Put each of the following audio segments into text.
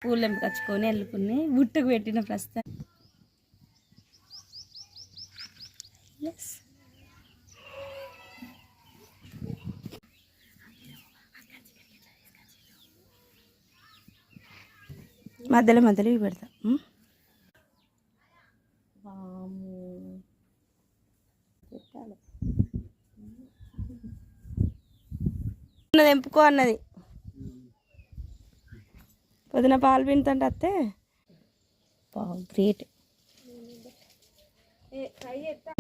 పూలు తెంపుకొచ్చుకొని వెళ్ళుకుని బుట్టకు పెట్టిన ప్రస్తుతం. మధ్యలో మధ్యలో ఇవి పెడతా. తెంపుకో అన్నది పొద్దున పాలు పిండుతుంటే అత్తే గ్రేట్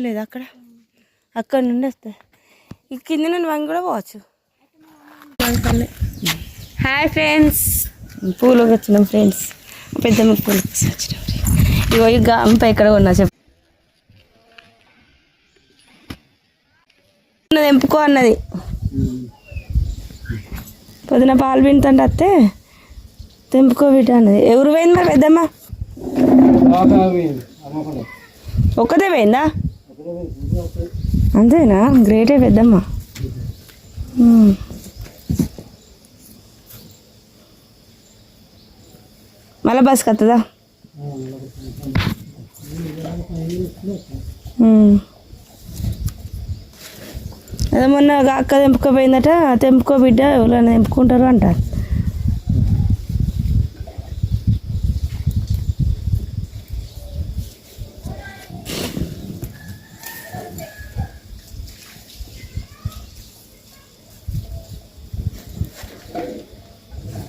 లేదు అక్కడ అక్కడ నుండి వస్తాయి. ఈ కింద నుండి వంగి కూడా పోవచ్చు. హాయ్ ఫ్రెండ్స్, పూలకు వచ్చినాం ఫ్రెండ్స్. పెద్దమ్మ పూలకు వచ్చినాం. ఇగో ఈ గంప ఎక్కడ ఉన్నా చెప్పు. తెంపుకో అన్నది పొద్దున పాలు పిండుతుంటే అత్తే తెంపుకో బిడ్డ అన్నది. ఎవరు పోయింది మరి పెద్దమ్మ? ఒక్కతే పోయిందా? అంతేనా? గ్రేటే పెద్దమ్మ. మళ్ళీ బస్కి వస్తుందా? అదే మొన్న అక్క తెంపుకోపోయిందట. తెంపుకో బిడ్డ, ఎవరైనా తెంపుకుంటారు అంటారు.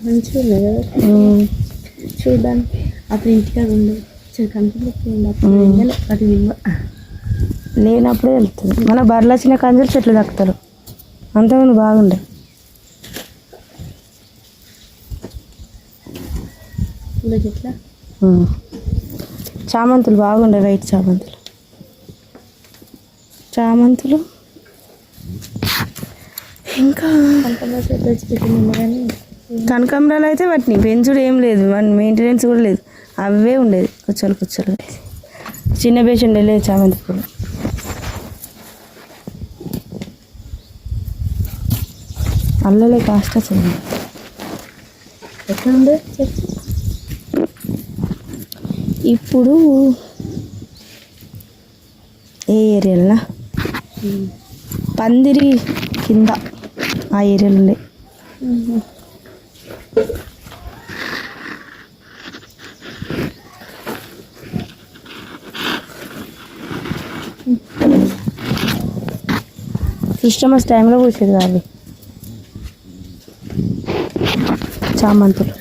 మంచిగా ఉన్నాయి కదా చూడడానికి. అప్పుడు ఇంటికి అది ఉండదు, కంపెనీ అది లేనప్పుడే వెళ్తుంది. మన బర్రెలు వచ్చిన కంజలు చెట్లు దక్కుతారు. అంతకుముందు బాగుండే. చెట్ల చామంతులు బాగుండే, వైట్ చామంతులు ఇంకా కనకాంబరాలు అయితే వాటిని పెంచుడు ఏం లేదు, మెయింటెనెన్స్ కూడా లేదు. అవే ఉండేది కుచ్చలు. చిన్న బేసి ఉండేది చామంతి పూలు. అల్లలే కాస్ట్ వచ్చింది. ఎక్కడ ఉండే ఇప్పుడు? ఏ ఏరియాలనా? పందిరి కింద ఆ ఏరియాలు ఉండే. క్రిస్టమస్ టైంలో పూసేది కాదు చామంతులు.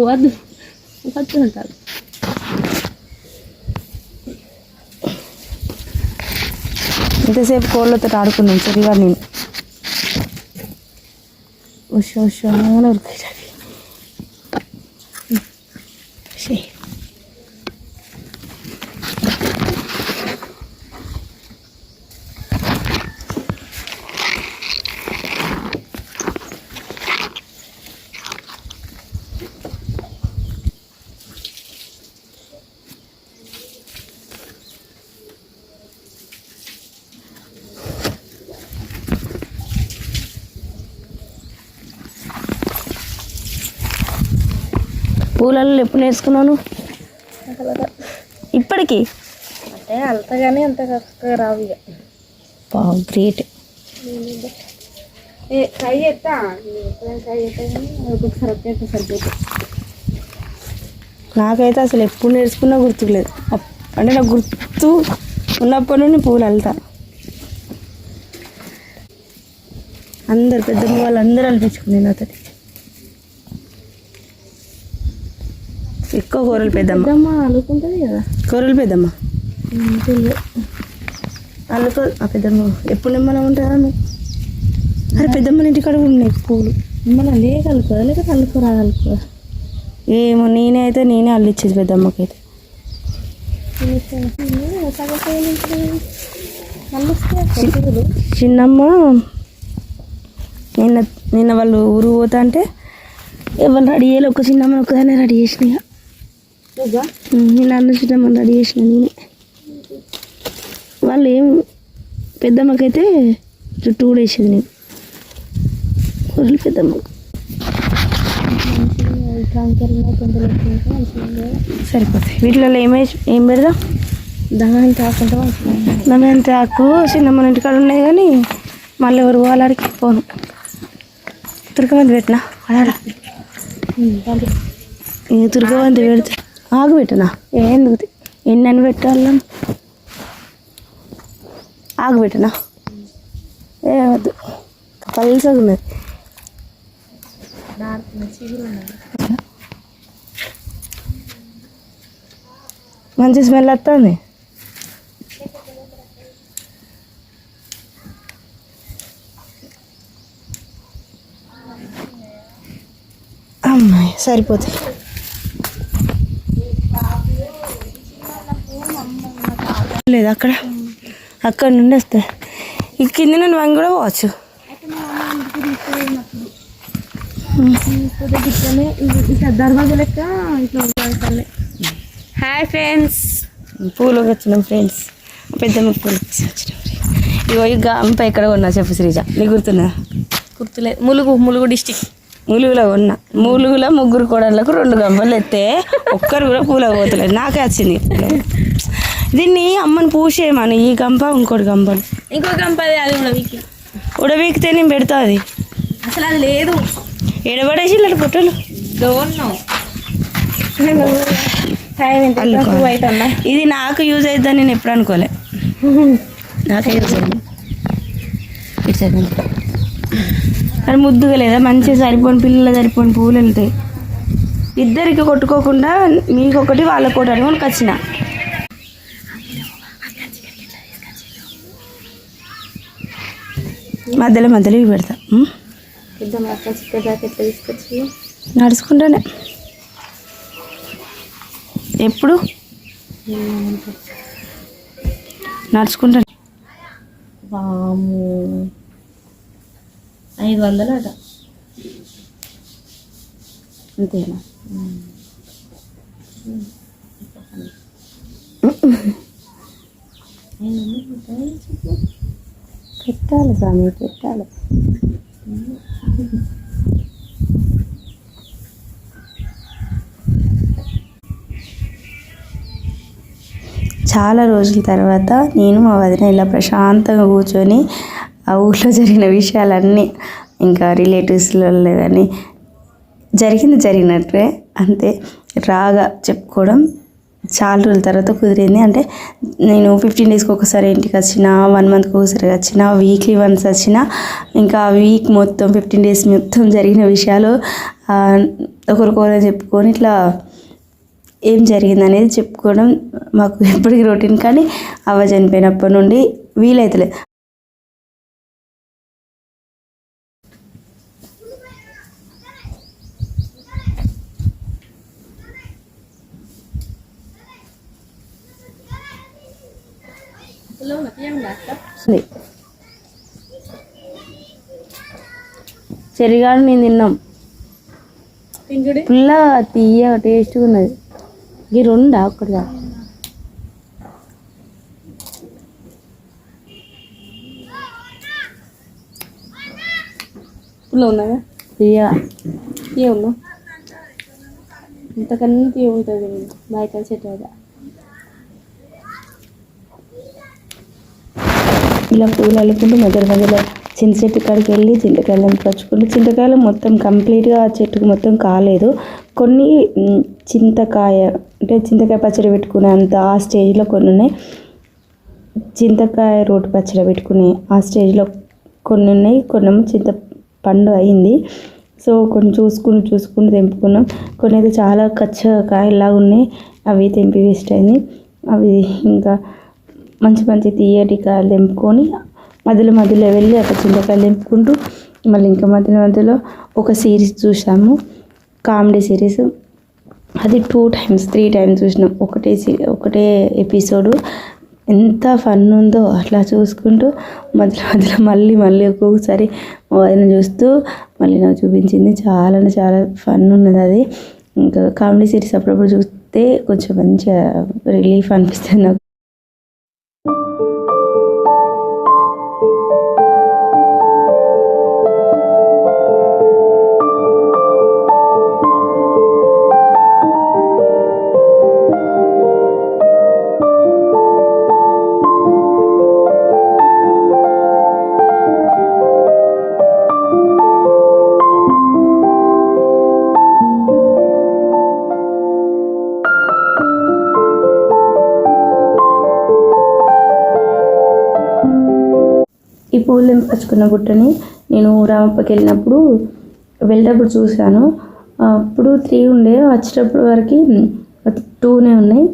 వద్దు అంటారు. ఇంతసేపు కోళ్ళతో ఆడుకున్నాను సరిగా. నేను ఉరుకుతాయి. పూలలో ఎప్పుడు నేర్చుకున్నాను ఇప్పటికి? అంటే అంతగానే అంత కష్టంగా రావు. ఇక గ్రేట్. ట్రై చేస్తా కానీ ఒక్కొక్కసారి సరిపోతుంది. నాకైతే అసలు ఎప్పుడు నేర్చుకున్నా గుర్తులేదు. అంటే నాకు గుర్తు ఉన్నప్పటి నుండి పూలు వెళ్తా. అందరు పెద్దమ్మ వాళ్ళు అందరూ అనిపించుకుని నాతో. ఎక్కువ కూరలు పెద్దమ్మ అల్లుకుంటుంది కదా. కూరలు పెద్దమ్మ అల్లుకో. ఆ పెద్దమ్మ ఎప్పుడు నిమ్మలం ఉంటారా నువ్వు? అరే పెద్దమ్మ ఇంటికాడ ఉన్నాయి పూలు. నిమ్మల లేకలుకోదా లేకపోతే అల్లుకో? ఏమో నేనే అల్లిచ్చేది పెద్దమ్మకైతే. చిన్నమ్మ నిన్న వాళ్ళు ఊరు పోతా అంటే ఎవరు రెడీ చేయాలి, ఒక చిన్నమ్మని ఒకదాన్ని రెడీ చేసిన. నేను అన్న చిన్నమ్మని రెడీ చేసిన నేనే. వాళ్ళు ఏం పెద్దమ్మకైతే చుట్టూ కూడా వేసేది నేను. కూరలు పెద్దమ్మకు సరిపోతాయి. వీటిలో ఏం పెడదాం? దమయంతి ఆకుంటా, దమయంతి ఆకు చిన్నమ్మని ఇంటికాడ ఉన్నాయి కానీ మళ్ళీ ఎవరు పోవాలడికి పోను. తుర్కమంది పెట్టినా అలా తుర్కమంది పెడితే ఆకు పెట్టనా? ఎందుకు ఎన్ని పెట్టాల? ఆకు పెట్టనా? వద్దు, పల్సగా ఉన్నది. మంచి స్మెల్ వస్తుంది. అమ్మాయి సరిపోతాయి. లేదు అక్కడ నుండి వస్తాయి. ఈ కింద నుండి వంగి కూడా పోవచ్చు. హాయ్ ఫ్రెండ్స్, పూలు వచ్చినాం ఫ్రెండ్స్. పెద్దమ్మ పూలు వచ్చినాం. ఇగో ఈ గంప ఎక్కడ ఉన్నా చెప్పు శ్రీజ, నీకు గుర్తున్నా? గుర్తులేదు. ములుగు డిస్టిక్ ములుగులో ఉన్నా. ములుగులో 3 కోడళ్ళకు 2 గంపలు ఎత్తే ఒక్కరు కూడా పూలకు పోతలేదు. నాకే వచ్చింది. దీన్ని అమ్మని పూసేయమని ఈ గంప ఇంకోటి గంపలు ఇంకో గంప అది ఉడబీకితే నేను పెడతా. అది అసలు అది లేదు. ఎడబడేసి ఇలా పొట్టలు ఇది నాకు యూజ్ అవుతుందని నేను ఎప్పుడు అనుకోలే. నాకే యూజ్ అయింది. కానీ ముద్దుగా లేదా, మంచిగా సరిపోని పిల్లలు సరిపోని పూలు వెళ్తాయి. ఇద్దరికి కొట్టుకోకుండా మీకొకటి వాళ్ళకొకటి అని మనకు వచ్చిన. మధ్యలో ఇవి పెడతా. నడుచుకుంటానే ఎప్పుడు నడుచుకుంటాను. 500 అట అంతేనా? పెట్టాలి స్వామి, పెట్టాలి. చాలా రోజుల తర్వాత నేను మా వదిన ఇలా ప్రశాంతంగా కూర్చొని ఆ ఊళ్ళో జరిగిన విషయాలన్నీ, ఇంకా రిలేటివ్స్లలో కానీ జరిగినట్టే అంతే రాగా చెప్పుకోవడం చాలా రోజుల తర్వాత కుదిరింది. అంటే నేను 15 డేస్కి ఒకసారి ఇంటికి వచ్చిన, 1 మంత్కి ఒకసారి వచ్చిన, వీక్లీ వన్స్ వచ్చిన, ఇంకా ఆ వీక్ మొత్తం 15 డేస్ మొత్తం జరిగిన విషయాలు ఒకరికొకరు చెప్పుకొని ఇట్లా ఏం జరిగింది అనేది చెప్పుకోవడం మాకు ఎప్పటికీ రొటీన్. కానీ అవ్వ చనిపోయినప్పటి నుండి వీలైతలేదు. చెరిగాడు నేను తిన్నాం. పుల్ల తీయ టేస్ట్గా ఉన్నది. ఈ 2 ఒక్కటిగా పుల్ల ఉన్నదా? తీయగా ఉన్నా ఇంతకన్నా తీయ ఉంటుంది. బయట చెట్టు ఇలా పూలు అల్లుకుంటూ మధ్యలో చింత చెట్టు కాడికి వెళ్ళి చింతకాయలు తెంపుకొచ్చుకుంటూ, చింతకాయలు మొత్తం కంప్లీట్గా ఆ చెట్టుకు మొత్తం కాలేదు. కొన్ని చింతకాయ పచ్చడి పెట్టుకునే అంత ఆ స్టేజ్లో కొన్ని ఉన్నాయి. చింతకాయ రోటి పచ్చడి పెట్టుకునే ఆ స్టేజ్లో కొన్ని ఉన్నాయి. కొన్నేమో చింతపండు అయింది. సో కొన్ని చూసుకుంటూ తెంపుకున్నాం. కొన్ని అయితే చాలా కాయలాగా ఉన్నాయి, అవి తెంపి వేస్ట్ అయింది. అవి ఇంకా మంచి తీయటి కాయలు తెంపుకొని మధ్యలో వెళ్ళి అక్కడ చింతకాయలు తెంపుకుంటూ మళ్ళీ ఇంకా మధ్యలో ఒక సిరీస్ చూసాము, కామెడీ సిరీస్. అది 2 times 3 times చూసినాం. ఒకటే ఎపిసోడు ఎంత ఫన్ ఉందో అట్లా చూసుకుంటూ మధ్యలో మధ్యలో మళ్ళీ ఒక్కొక్కసారి వదిన చూస్తూ మళ్ళీ నాకు చూపించింది. చాలా అంటే చాలా ఫన్ ఉన్నది అది. ఇంకా కామెడీ సీరీస్ అప్పుడప్పుడు చూస్తే కొంచెం మంచిగా రిలీఫ్ అనిపిస్తుంది నాకు. ఈ పూలు తెంపచ్చుకున్న బుట్టని నేను రామప్పకి వెళ్ళేటప్పుడు చూశాను. అప్పుడు 3 ఉండే, వచ్చేటప్పుడు వరకు 2నే ఉన్నాయి.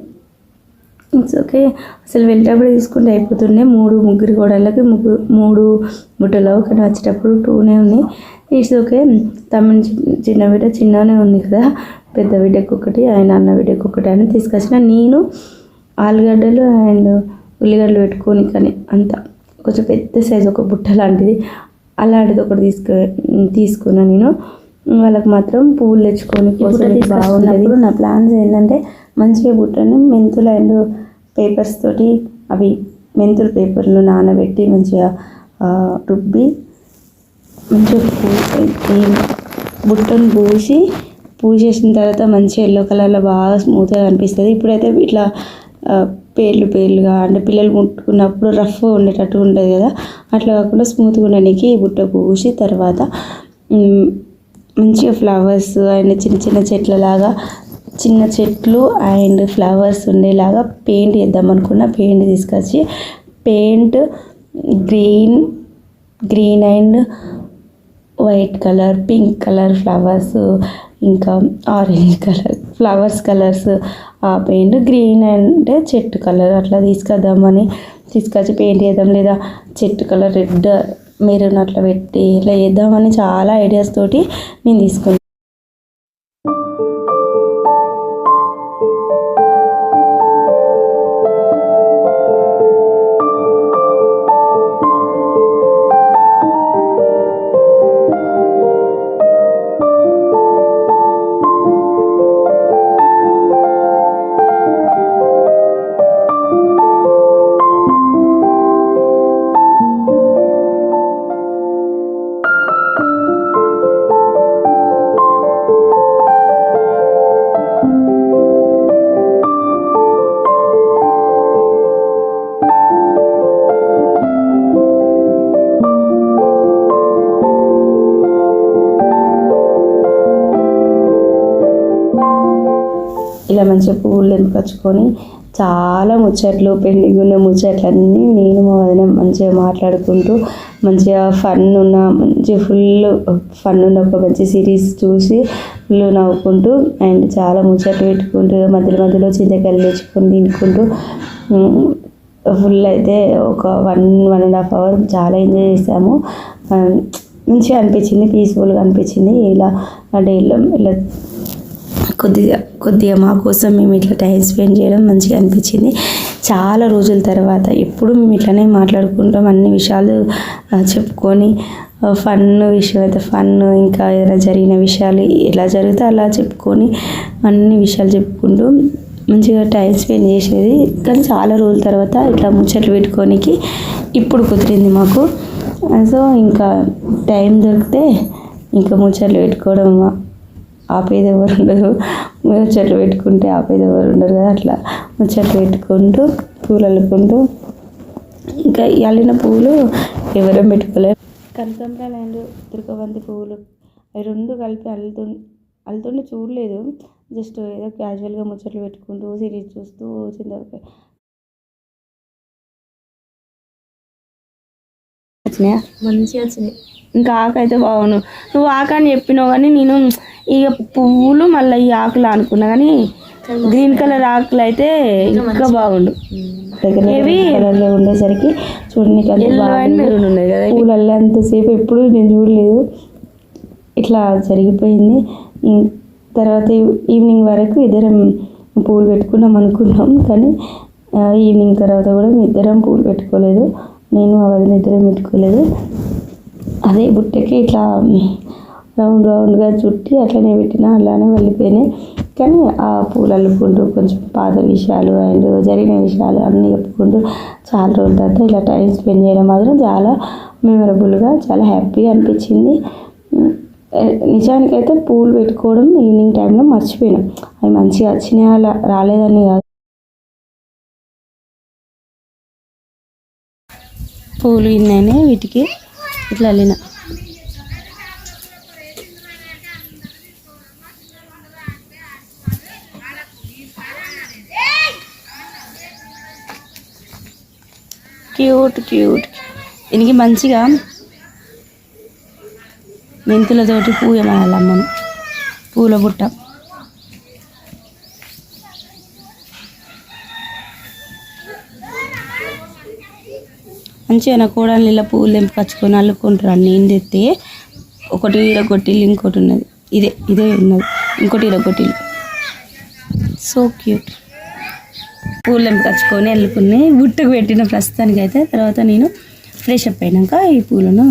It's okay. అసలు వెళ్ళేటప్పుడు తీసుకుంటే అయిపోతుండే, 3 గోడలకి 3 బుట్టలు, కానీ వచ్చేటప్పుడు 2నే ఉన్నాయి. It's okay. తమ్ముని చిన్న బిడ్డ చిన్ననే ఉంది కదా, పెద్ద బిడ్డకు ఒకటి, ఆయన అన్న బిడ్డకు ఒకటి అని తీసుకొచ్చిన. నేను ఆలుగడ్డలు అండ్ ఉల్లిగడ్డలు పెట్టుకొని, కానీ అంత కొంచెం పెద్ద సైజు ఒక బుట్ట లాంటిది, అలాంటిది ఒకటి తీసుకున్నా నేను. వాళ్ళకి మాత్రం పువ్వులు తెచ్చుకొని బాగున్నప్పుడు నా ప్లాన్స్ ఏంటంటే మంచిగా బుట్టని మెంతులు అండ్ పేపర్స్ తోటి, అవి మెంతుల పేపర్లు నానబెట్టి మంచిగా రుబ్బి మంచిగా బుట్టను పూసేసిన తర్వాత మంచిగా ఎల్లో కలర్లో బాగా స్మూత్గా కనిపిస్తుంది. ఇప్పుడైతే ఇట్లా పేర్లుగా అంటే పిల్లలు ముట్టుకున్నప్పుడు రఫ్గా ఉండేటట్టు ఉంటుంది కదా, అట్లా కాకుండా స్మూత్గా ఉండడానికి ఈ బుట్ట పూసి తర్వాత మంచిగా ఫ్లవర్స్ అండ్ చిన్న చెట్లలాగా, చిన్న చెట్లు అండ్ ఫ్లవర్స్ ఉండేలాగా పెయింట్ చేద్దాం అనుకున్న. పెయింట్ తీసుకొచ్చి paint green and white colour, pink colour flowers, ఇంకా ఆరెంజ్ కలర్ కలర్స్, ఆ పెయింట్ గ్రీన్ అంటే చెట్టు కలర్ అట్లా తీసుకొచ్చి పెయింట్ చేద్దాం, లేదా చెట్టు కలర్ రెడ్ మెరూన్ అట్లా పెట్టి ఇట్లా చేద్దామని చాలా ఐడియాస్ తోటి నేను తీసుకున్నాను. ఇలా మంచిగా పువ్వులు తెంపుకొచ్చుకొని చాలా ముచ్చట్లు, పెండింగ్ ఉన్న ముచ్చట్లన్నీ నేను మా వదిన మంచిగా మాట్లాడుకుంటూ మంచిగా ఫుల్ ఫన్ ఉన్న ఒక మంచి సిరీస్ చూసి ఫుల్ నవ్వుకుంటూ అండ్ చాలా ముచ్చట్లు పెట్టుకుంటూ మధ్యలో చింతకాయలు తెచ్చుకొని తినుకుంటూ ఫుల్ అయితే ఒక 1.5 hours చాలా ఎంజాయ్ చేసాము. మంచిగా అనిపించింది, పీస్ఫుల్గా అనిపించింది. ఇలా డేలో ఇలా కొద్దిగా మా కోసం మేము ఇట్లా టైం స్పెండ్ చేయడం మంచిగా అనిపించింది. చాలా రోజుల తర్వాత ఎప్పుడు మేము ఇట్లనే మాట్లాడుకుంటాం, అన్ని విషయాలు చెప్పుకొని ఫన్ విషయం అయితే ఫన్, ఇంకా ఏదైనా జరిగిన విషయాలు ఎలా జరిగితే అలా చెప్పుకొని అన్ని విషయాలు చెప్పుకుంటూ మంచిగా టైం స్పెండ్ చేసేది. కానీ చాలా రోజుల తర్వాత ఇట్లా ముచ్చట్లు పెట్టుకోనికి ఇప్పుడు కుదిరింది మాకు. సో ఇంకా టైం దొరికితే ఇంకా ముచ్చట్లు పెట్టుకోవడం ఆపేది ఎవరు ఉండరు, ముచ్చట్లు పెట్టుకుంటే ఆపేది ఎవరు ఉండరు కదా, అట్లా ముచ్చట్లు పెట్టుకుంటూ పూలు అల్లుకుంటూ ఇంకా అల్లిన పువ్వులు ఎవరం పెట్టుకోలేరు. కనకాంబరాలు అండ్ తురకబంతి పువ్వులు అవి 2 కలిపి అల్లుతుంటే చూడలేదు, జస్ట్ ఏదో క్యాజువల్గా ముచ్చట్లు పెట్టుకుంటూ సిరీస్ చూస్తూ చింతకాయ వచ్చినాయా, మంచిగా వచ్చినాయి. ఇంకా ఆకైతే బాగున్నావు, నువ్వు ఆకు అని చెప్పినావు కానీ నేను ఇక పువ్వులు మళ్ళీ ఈ ఆకులు అనుకున్నా, కానీ గ్రీన్ కలర్ ఆకులు అయితే ఇంకా బాగుండు. కలర్లో ఉండేసరికి చూడడానికి పూలల్లో అంతసేపు ఎప్పుడు నేను చూడలేదు. ఇట్లా జరిగిపోయింది. తర్వాత ఈవినింగ్ వరకు ఇద్దరం పువ్వులు పెట్టుకున్నాం అనుకున్నాం, కానీ ఈవినింగ్ తర్వాత కూడా మీ ఇద్దరం పూలు పెట్టుకోలేదు, నేను మా వదిన ఇద్దరం పెట్టుకోలేదు. అదే బుట్టకి ఇట్లా రౌండ్గా చుట్టి అట్లనే పెట్టినా అలానే వెళ్ళిపోయినాయి. కానీ ఆ పూలు అల్లుకుంటూ కొంచెం పాత విషయాలు అండ్ జరిగిన విషయాలు అన్నీ చెప్పుకుంటూ చాలా రోజుల తర్వాత ఇలా టైం స్పెండ్ చేయడం మాత్రం చాలా మెమరబుల్గా చాలా హ్యాపీగా అనిపించింది. నిజానికైతే పూలు పెట్టుకోవడం ఈవినింగ్ టైంలో మర్చిపోయినాం. అవి మంచిగా వచ్చినాయి అలా రాలేదని కాదు, పూలు ఇన్నైనా వీటికి ఇట్లా అల్లిన. Cute cute. దీనికి మంచిగా మెంతులతోటి పూయమనాలి అమ్మను, పూల బుట్ట. మంచిగా నా కోడలు ఇలా పూలు తెంపుకొచ్చుకొని అల్లుకుంటారు. నేను తెస్తే ఒకటి ఇరగొట్టిల్లు, ఇంకోటి ఉన్నది, ఇదే ఉన్నది, ఇంకోటి ఇరగొట్టిల్లు. So cute. పూలు తెంపుకొచ్చుకొని అల్లుకుని బుట్టకు పెట్టిన ప్రస్తుతానికి అయితే. తర్వాత నేను ఫ్రెష్ అప్ అయినాక ఈ పూలను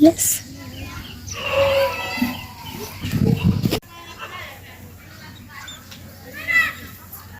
ఎస్